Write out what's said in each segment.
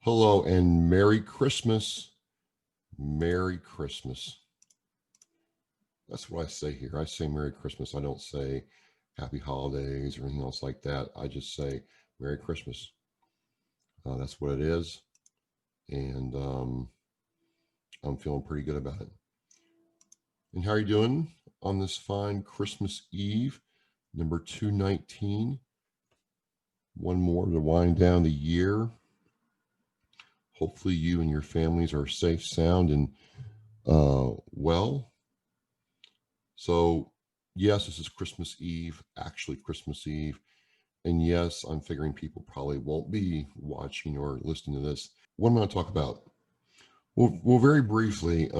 Hello and Merry Christmas. Merry Christmas. That's what I say here. I say Merry Christmas. I don't say Happy Holidays or anything else like that. I just say Merry Christmas. That's what it is. And I'm feeling pretty good about it. And how are you doing on this fine Christmas Eve, number 219? One more to wind down the year. Hopefully, you and your families are safe, sound, and well. So, yes, this is Christmas Eve, actually Christmas Eve. And yes, I'm figuring people probably won't be watching or listening to this. What am I going to talk about? Well, very briefly, I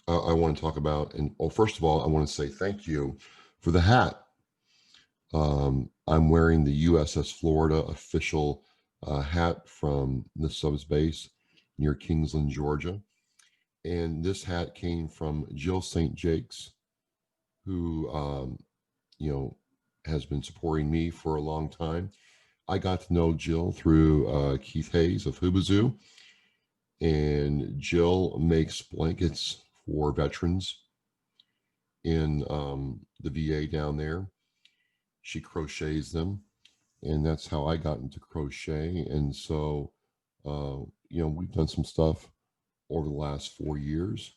want to talk about, and well, first of all, I want to say thank you for the hat. I'm wearing the USS Florida official hat from the subs base near Kingsland, Georgia. And this hat came from Jill St. Jake's, who has been supporting me for a long time. I got to know Jill through Keith Hayes of Hubazoo, and Jill makes blankets for veterans in the VA down there. She crochets them, and that's how I got into crochet. And so, we've done some stuff over the last 4 years,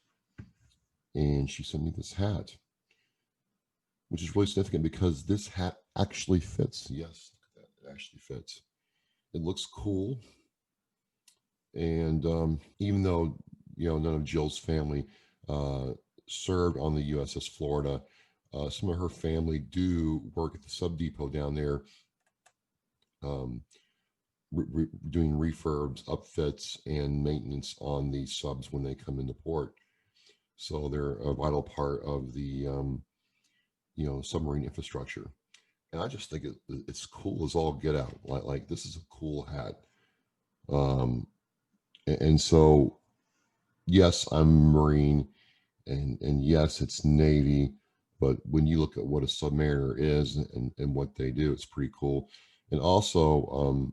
and she sent me this hat, which is really significant because this hat actually fits. Yes, look at that. It actually fits. It looks cool. And even though, none of Jill's family uh, served on the USS Florida, some of her family do work at the sub depot down there, um, doing refurbs, upfits, and maintenance on the subs when they come into port. So they're a vital part of the, submarine infrastructure. And I just think it's cool as all get out. Like this is a cool hat. Um, and so, yes, I'm Marine, and yes, it's Navy. But when you look at what a submariner is and what they do, it's pretty cool. And also,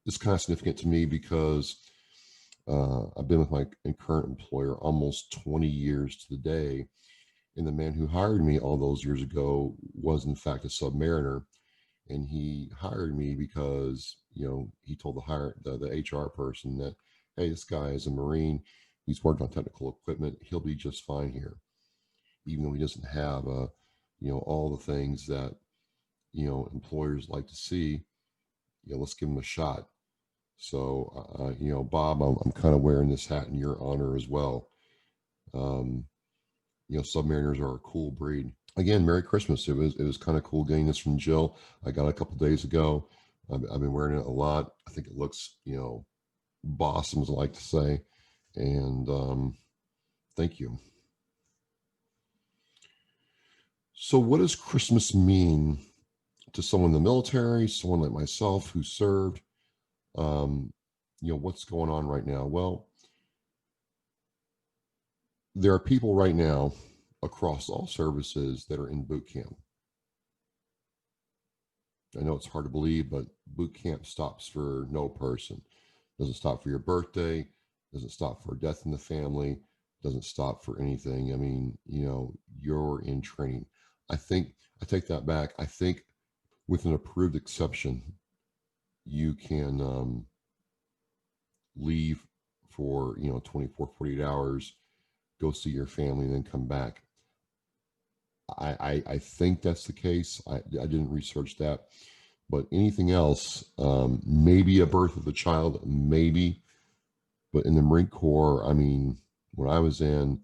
it's kind of significant to me because I've been with my current employer almost 20 years to the day. And the man who hired me all those years ago was, in fact, a submariner. And he hired me because, he told the HR person that, hey, this guy is a Marine. He's worked on technical equipment. He'll be just fine here, even though he doesn't have, all the things that, employers like to see. Let's give him a shot. So, Bob, I'm kind of wearing this hat in your honor as well. Um, Submariners are a cool breed. Again, Merry Christmas. It was kind of cool getting this from Jill. I got it a couple days ago. I've been wearing it a lot. I think it looks, bossum, as I like to say. And thank you. So, what does Christmas mean to someone in the military, someone like myself who served? Um, what's going on right now? Well, there are people right now across all services that are in boot camp. I know it's hard to believe, but boot camp stops for no person. Doesn't stop for your birthday, doesn't stop for a death in the family, doesn't stop for anything. I mean, you're in training. I take that back. I think with an approved exception, you can leave for, 24, 48 hours, go see your family, and then come back. I think that's the case. I didn't research that. But anything else, maybe a birth of a child, maybe. But in the Marine Corps, I mean, when I was in,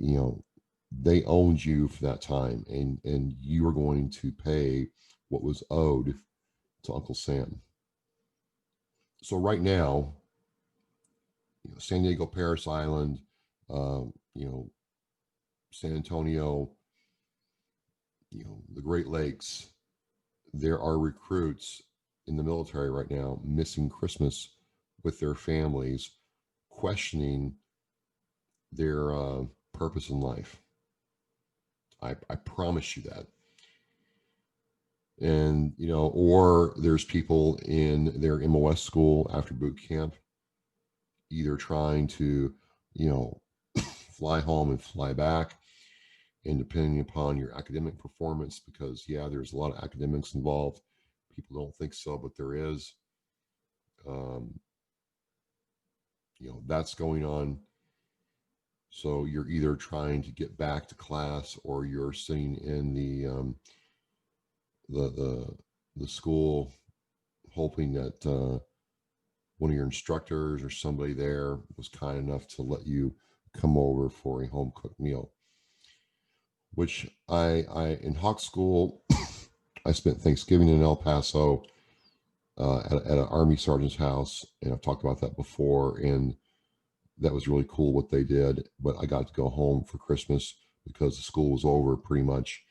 you know, they owned you for that time, and you were going to pay what was owed to Uncle Sam. So right now, San Diego, Paris Island, you know, San Antonio, the Great Lakes, there are recruits in the military right now missing Christmas with their families, questioning their purpose in life. I promise you that. And, or there's people in their MOS school after boot camp, either trying to, you know, fly home and fly back, and depending upon your academic performance, because yeah, there's a lot of academics involved. People don't think so, but there is. Um, that's going on. So you're either trying to get back to class, or you're sitting in the the the school, hoping that one of your instructors or somebody there was kind enough to let you come over for a home cooked meal. Which I in Hawk School, I spent Thanksgiving in El Paso at an Army sergeant's house, and I've talked about that before. And that was really cool what they did. But I got to go home for Christmas because the school was over pretty much,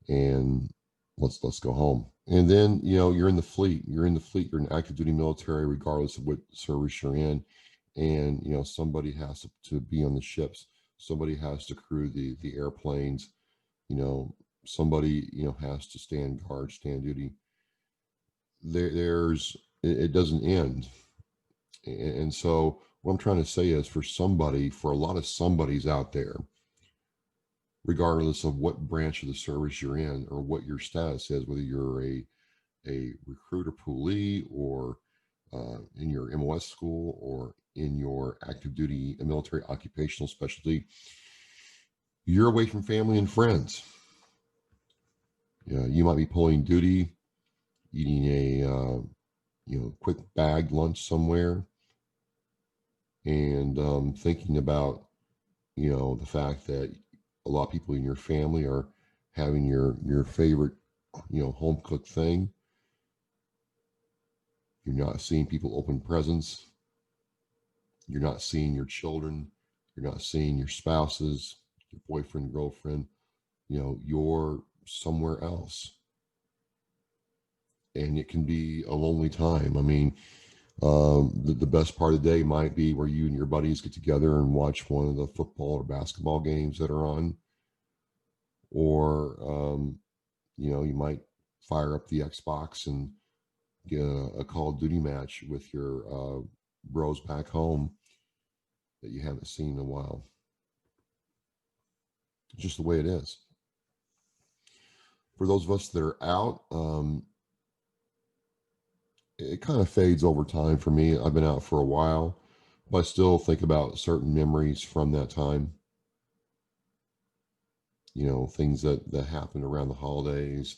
and let's go home. And then you're in the fleet. You're in the fleet. You're in active duty military, regardless of what service you're in. And somebody has to be on the ships. Somebody has to crew the airplanes. Somebody has to stand guard, stand duty. There's it doesn't end. And so what I'm trying to say is, for a lot of somebodies out there, regardless of what branch of the service you're in or what your status is, whether you're a recruiter poolee, or in your MOS school, or in your active duty military occupational specialty, you're away from family and friends. You might be pulling duty, eating a quick bagged lunch somewhere, and thinking about the fact that a lot of people in your family are having your favorite home cooked thing. You're not seeing people open presents. You're not seeing your children. You're not seeing your spouses, your boyfriend, girlfriend. You're somewhere else. And it can be a lonely time. I mean, the best part of the day might be where you and your buddies get together and watch one of the football or basketball games that are on. Or, you might fire up the Xbox and get a Call of Duty match with your bros back home that you haven't seen in a while. Just the way it is. For those of us that are out, it kind of fades over time for me. I've been out for a while, but I still think about certain memories from that time. Things that happened around the holidays,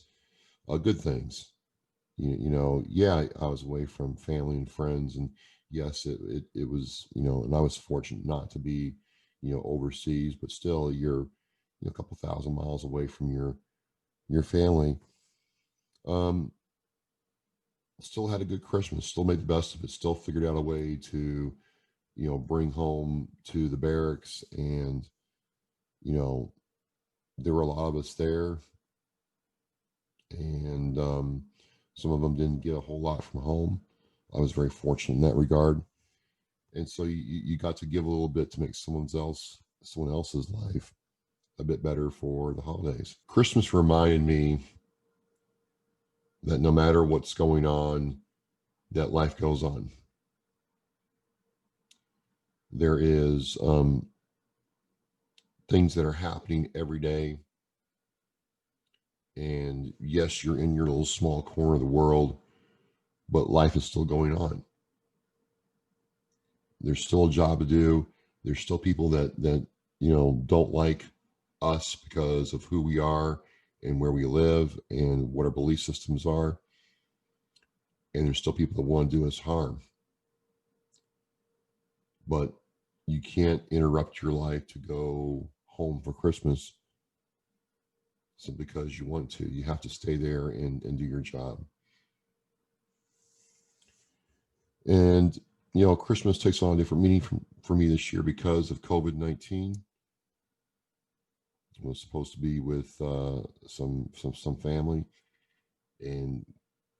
good things. Yeah, I was away from family and friends, and yes, it was, and I was fortunate not to be, overseas, but still, you're a couple thousand miles away from your family. Um, Still had a good Christmas. Still made the best of it. Still figured out a way to, bring home to the barracks, and there were a lot of us there, and some of them didn't get a whole lot from home. I was very fortunate in that regard. And so you got to give a little bit to make someone else's life a bit better for the holidays. Christmas reminded me that no matter what's going on, that life goes on. There is things that are happening every day. And yes, you're in your little small corner of the world, but life is still going on. There's still a job to do. There's still people that don't like us because of who we are and where we live and what our belief systems are. And there's still people that want to do us harm. But you can't interrupt your life to go home for Christmas simply because you want to. You have to stay there and do your job. And Christmas takes on a different meaning for me this year because of COVID-19. I was supposed to be with some family, and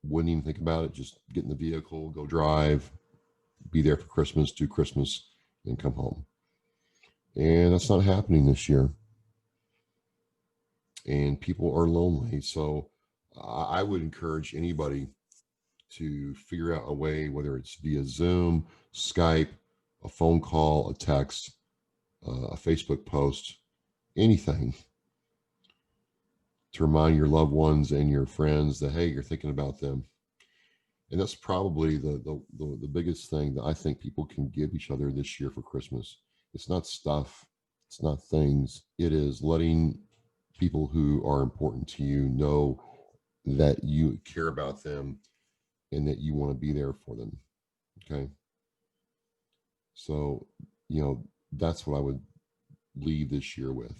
wouldn't even think about it. Just get in the vehicle, go drive, be there for Christmas, do Christmas, and come home. And that's not happening this year. And people are lonely. So I would encourage anybody to figure out a way, whether it's via Zoom, Skype, a phone call, a text, a Facebook post, anything, to remind your loved ones and your friends that, hey, you're thinking about them. And that's probably the biggest thing that I think people can give each other this year for Christmas. It's not stuff, it's not things. It is letting people who are important to you know that you care about them and that you want to be there for them. Okay. So, that's what I would leave this year with.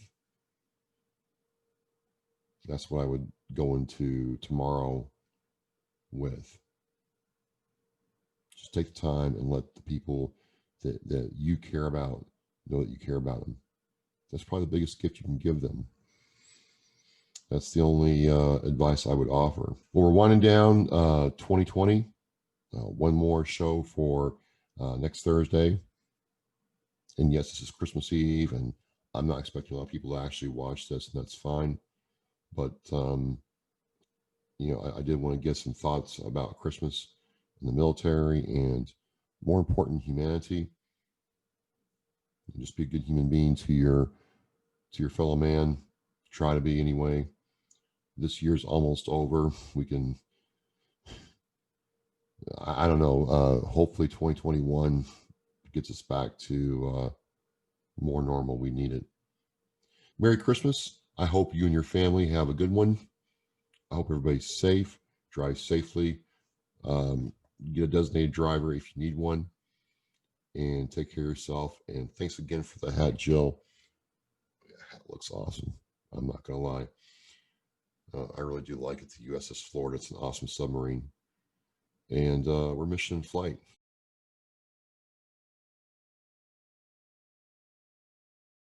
That's what I would go into tomorrow with. Just take the time and let the people that you care about know that you care about them. That's probably the biggest gift you can give them. That's the only advice I would offer. Well, we're winding down 2020. One more show for next Thursday. And yes, this is Christmas Eve, and I'm not expecting a lot of people to actually watch this, and that's fine. But I did want to get some thoughts about Christmas in the military, and more important, humanity. And just be a good human being to your fellow man. Try to be anyway. This year's almost over. We can, I don't know. Hopefully, 2021 gets us back to more normal. We need it. Merry Christmas. I hope you and your family have a good one. I hope everybody's safe, drive safely, get a designated driver if you need one, and take care of yourself. And thanks again for the hat, Jill. The hat looks awesome. I'm not going to lie. I really do like it. The USS Florida. It's an awesome submarine. And we're mission in flight.